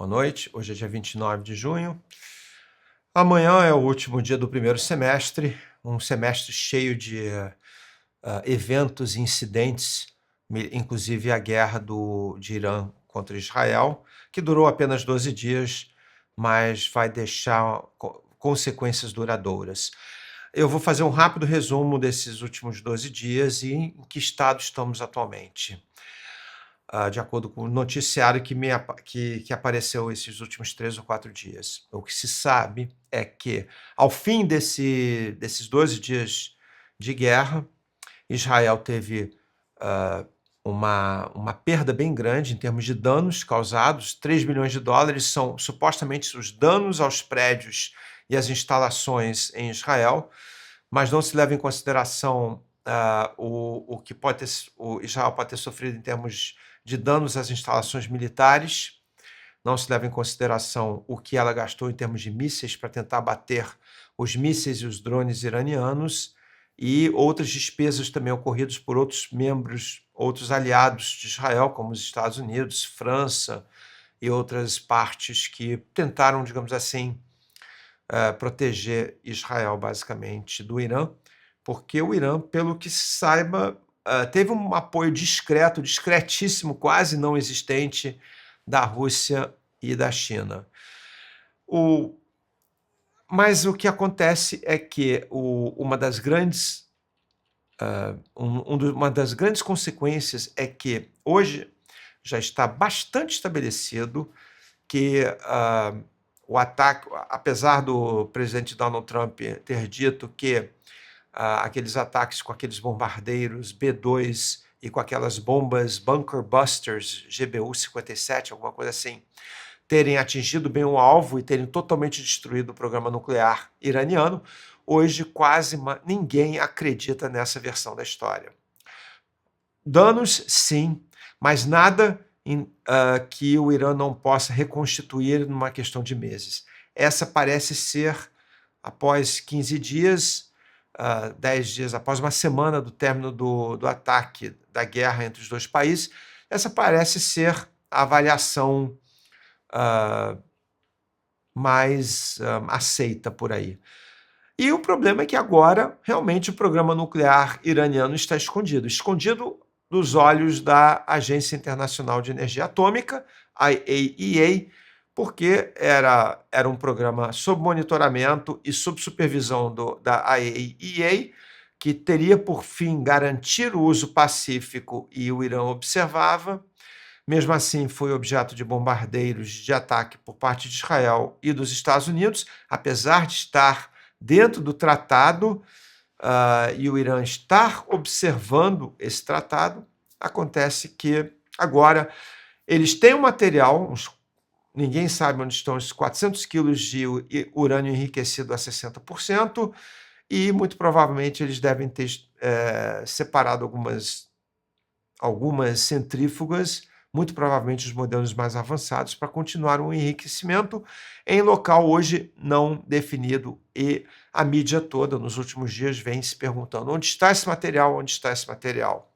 Boa noite, hoje é dia 29 de junho. Amanhã é o último dia do primeiro semestre, um semestre cheio de eventos e incidentes, inclusive a guerra de Irã contra Israel, que durou apenas 12 dias, mas vai deixar consequências duradouras. Eu vou fazer um rápido resumo desses últimos 12 dias e em que estado estamos atualmente. De acordo com o noticiário que apareceu esses últimos 3 ou 4 dias. O que se sabe é que, ao fim desses 12 dias de guerra, Israel teve uma perda bem grande em termos de danos causados. 3 bilhões de dólares são supostamente os danos aos prédios e às instalações em Israel, mas não se leva em consideração o que o Israel pode ter sofrido em termos de danos às instalações militares, não se leva em consideração o que ela gastou em termos de mísseis para tentar abater os mísseis e os drones iranianos e outras despesas também ocorridas por outros membros, outros aliados de Israel, como os Estados Unidos, França e outras partes que tentaram, digamos assim, proteger Israel, basicamente, do Irã, porque o Irã, pelo que se saiba, teve um apoio discretíssimo, quase não existente, da Rússia e da China. Mas o que acontece é que uma das grandes consequências é que hoje já está bastante estabelecido que o ataque, apesar do presidente Donald Trump ter dito que aqueles ataques com aqueles bombardeiros B-2 e com aquelas bombas Bunker Busters GBU-57, alguma coisa assim, terem atingido bem o alvo e terem totalmente destruído o programa nuclear iraniano, hoje quase ninguém acredita nessa versão da história. Danos, sim, mas nada que o Irã não possa reconstituir numa questão de meses. Essa parece ser, após 15 dias, 10 dias, após uma semana do término do ataque, da guerra entre os dois países, essa parece ser a avaliação mais aceita por aí. E o problema é que agora, realmente, o programa nuclear iraniano está escondido dos olhos da Agência Internacional de Energia Atômica, IAEA, porque era um programa sob monitoramento e sob supervisão da IAEA, que teria por fim garantir o uso pacífico e o Irã observava. Mesmo assim, foi objeto de bombardeiros de ataque por parte de Israel e dos Estados Unidos, apesar de estar dentro do tratado e o Irã estar observando esse tratado. Acontece que agora eles têm um material, ninguém sabe onde estão esses 400 quilos de urânio enriquecido a 60%, e muito provavelmente eles devem ter separado algumas centrífugas, muito provavelmente os modelos mais avançados, para continuar o enriquecimento em local hoje não definido. E a mídia toda, nos últimos dias, vem se perguntando onde está esse material, onde está esse material.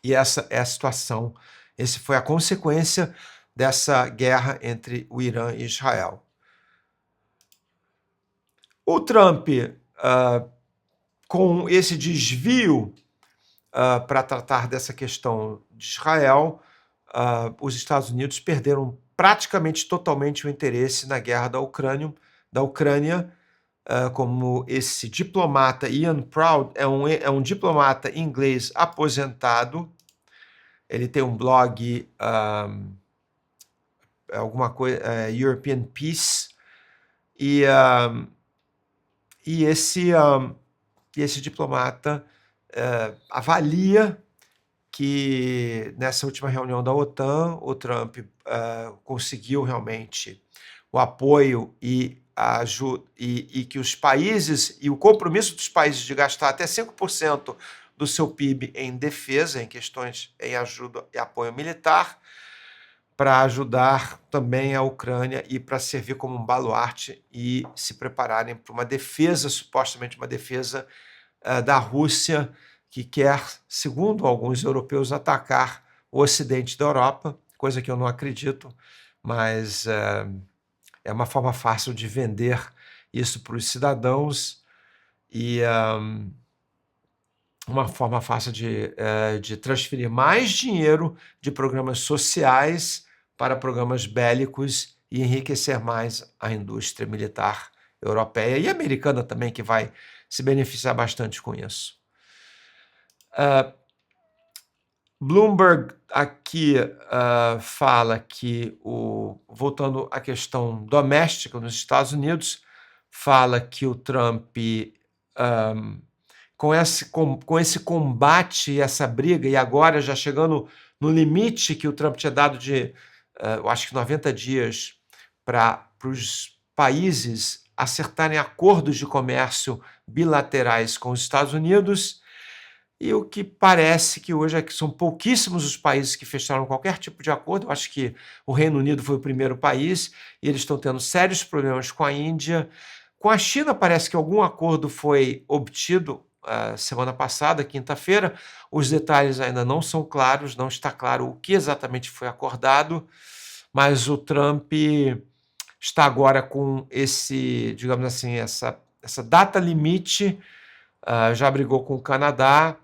E essa é a situação, essa foi a consequência dessa guerra entre o Irã e Israel. O Trump, com esse desvio para tratar dessa questão de Israel, os Estados Unidos perderam praticamente totalmente o interesse na guerra da Ucrânia, como esse diplomata Ian Proud é um diplomata inglês aposentado. Ele tem um blog, alguma coisa, European Peace, e esse diplomata avalia que nessa última reunião da OTAN, o Trump conseguiu realmente o apoio e que os países, e o compromisso dos países de gastar até 5% do seu PIB em defesa, em questões em ajuda e apoio militar, para ajudar também a Ucrânia e para servir como um baluarte e se prepararem para uma defesa, supostamente uma defesa da Rússia, que quer, segundo alguns europeus, atacar o ocidente da Europa. coisa que eu não acredito, mas é uma forma fácil de vender isso para os cidadãos e uma forma fácil de transferir mais dinheiro de programas sociais para programas bélicos e enriquecer mais a indústria militar europeia e americana também, que vai se beneficiar bastante com isso. Bloomberg aqui fala que, voltando à questão doméstica nos Estados Unidos, fala que o Trump, com esse combate e essa briga, e agora já chegando no limite que o Trump tinha dado de, eu acho que 90 dias para os países acertarem acordos de comércio bilaterais com os Estados Unidos, e o que parece que hoje é que são pouquíssimos os países que fecharam qualquer tipo de acordo. Eu acho que o Reino Unido foi o primeiro país e eles estão tendo sérios problemas com a Índia. Com a China parece que algum acordo foi obtido semana passada, quinta-feira. Os detalhes ainda não são claros, não está claro o que exatamente foi acordado, mas o Trump está agora com esse, digamos assim, essa data limite, já brigou com o Canadá,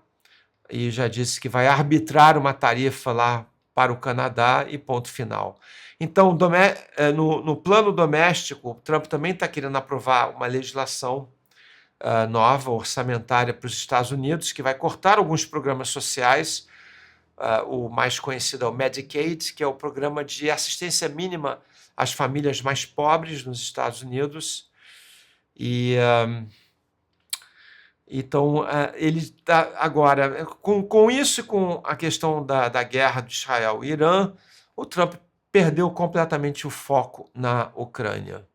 e já disse que vai arbitrar uma tarifa lá para o Canadá e ponto final. Então, no plano doméstico, o Trump também está querendo aprovar uma legislação nova, orçamentária para os Estados Unidos, que vai cortar alguns programas sociais. O mais conhecido é o Medicaid, que é o programa de assistência mínima às famílias mais pobres nos Estados Unidos. E então, ele está agora, com isso e com a questão da guerra de Israel e Irã, o Trump perdeu completamente o foco na Ucrânia.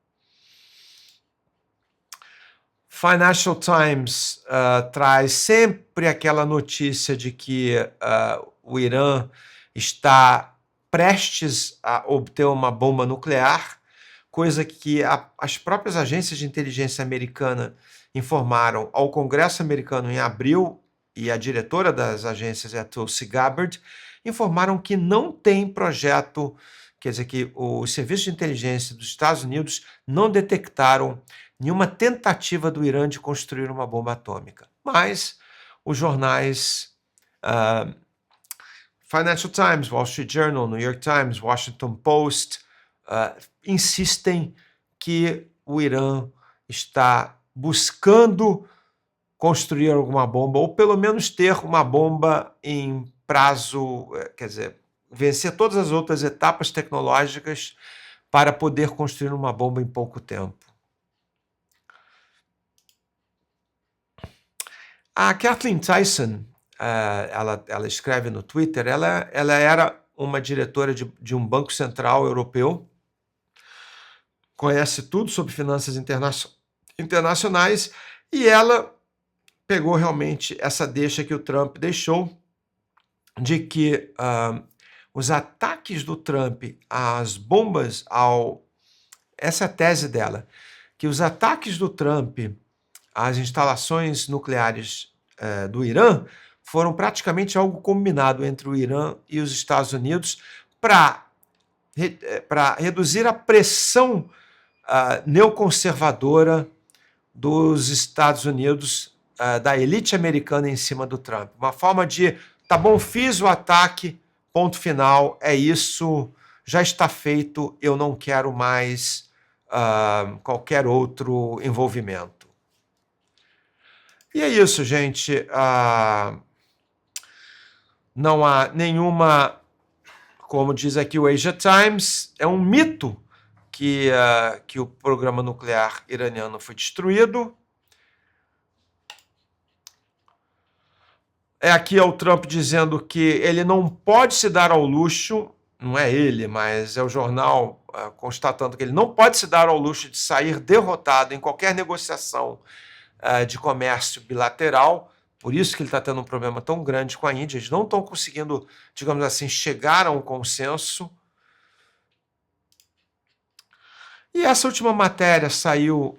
Financial Times traz sempre aquela notícia de que o Irã está prestes a obter uma bomba nuclear, coisa que as próprias agências de inteligência americana informaram ao Congresso americano em abril, e a diretora das agências, a Tulsi Gabbard, informaram que não tem projeto, quer dizer, que os serviços de inteligência dos Estados Unidos não detectaram nenhuma tentativa do Irã de construir uma bomba atômica. Mas os jornais Financial Times, Wall Street Journal, New York Times, Washington Post insistem que o Irã está buscando construir alguma bomba, ou pelo menos ter uma bomba em prazo, quer dizer, vencer todas as outras etapas tecnológicas para poder construir uma bomba em pouco tempo. A Kathleen Tyson, ela escreve no Twitter, ela era uma diretora de um banco central europeu, conhece tudo sobre finanças internacionais, e ela pegou realmente essa deixa que o Trump deixou de que os ataques do Trump às bombas, essa é a tese dela, que os ataques do Trump às instalações nucleares do Irã foram praticamente algo combinado entre o Irã e os Estados Unidos para reduzir a pressão neoconservadora dos Estados Unidos, da elite americana em cima do Trump. Uma forma de, tá bom, fiz o ataque, ponto final, é isso, já está feito, eu não quero mais qualquer outro envolvimento. E é isso, gente. Não há nenhuma, como diz aqui o Asia Times, é um mito que o programa nuclear iraniano foi destruído. Aqui é o Trump dizendo que ele não pode se dar ao luxo, não é ele, mas é o jornal constatando que ele não pode se dar ao luxo de sair derrotado em qualquer negociação de comércio bilateral. Por isso que ele está tendo um problema tão grande com a Índia. Eles não estão conseguindo, digamos assim, chegar a um consenso. E essa última matéria saiu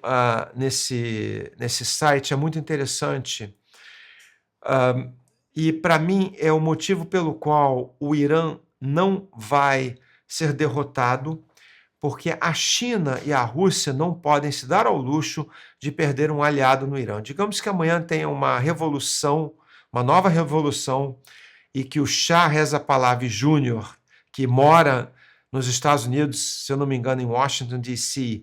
nesse site, é muito interessante. E, para mim, é o motivo pelo qual o Irã não vai ser derrotado, porque a China e a Rússia não podem se dar ao luxo de perder um aliado no Irã. Digamos que amanhã tenha uma revolução, uma nova revolução, e que o Shah Reza Pahlavi Jr., que mora nos Estados Unidos, se eu não me engano, em Washington, D.C.,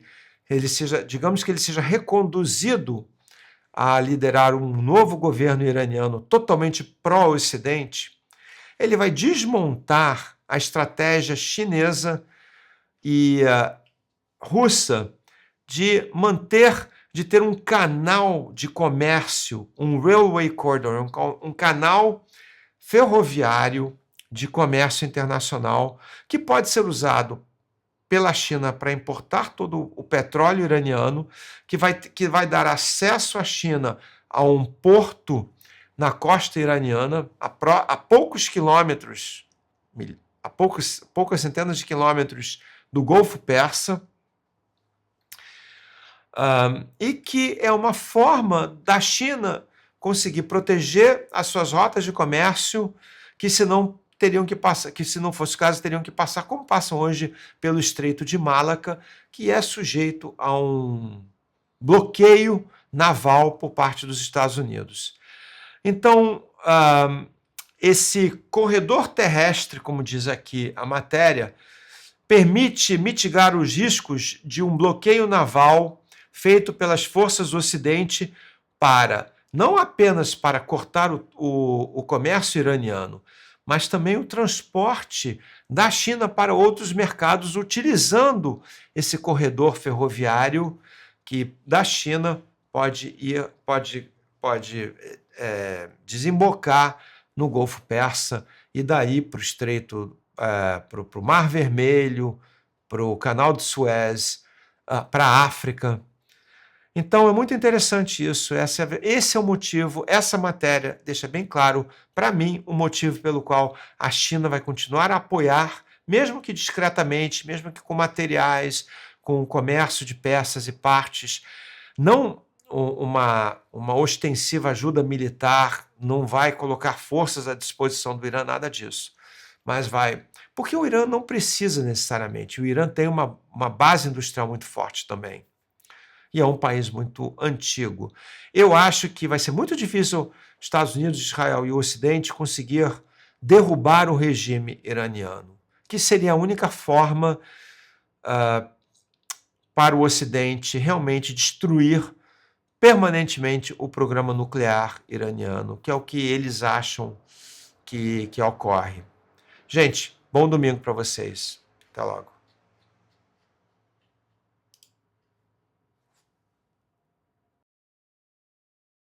digamos que ele seja reconduzido a liderar um novo governo iraniano totalmente pró-Ocidente, ele vai desmontar a estratégia chinesa e russa de ter um canal de comércio, um railway corridor, um canal ferroviário de comércio internacional que pode ser usado pela China para importar todo o petróleo iraniano, que vai dar acesso à China a um porto na costa iraniana, a poucos quilômetros, a poucas centenas de quilômetros do Golfo Persa, e que é uma forma da China conseguir proteger as suas rotas de comércio, que se não fosse o caso, teriam que passar, como passam hoje, pelo Estreito de Malaca, que é sujeito a um bloqueio naval por parte dos Estados Unidos. Então, esse corredor terrestre, como diz aqui a matéria, permite mitigar os riscos de um bloqueio naval feito pelas forças do Ocidente não apenas para cortar o comércio iraniano, mas também o transporte da China para outros mercados, utilizando esse corredor ferroviário que da China pode desembocar no Golfo Persa e daí para o Estreito, para o Mar Vermelho, para o Canal de Suez, para a África. Então é muito interessante isso, esse é o motivo, essa matéria deixa bem claro, para mim, o motivo pelo qual a China vai continuar a apoiar, mesmo que discretamente, mesmo que com materiais, com o comércio de peças e partes, não uma ostensiva ajuda militar, não vai colocar forças à disposição do Irã, nada disso, mas vai... Porque o Irã não precisa necessariamente, o Irã tem uma base industrial muito forte também. E é um país muito antigo. Eu acho que vai ser muito difícil Estados Unidos, Israel e o Ocidente conseguir derrubar o regime iraniano, que seria a única forma para o Ocidente realmente destruir permanentemente o programa nuclear iraniano, que é o que eles acham que ocorre. Gente, bom domingo para vocês. Até logo.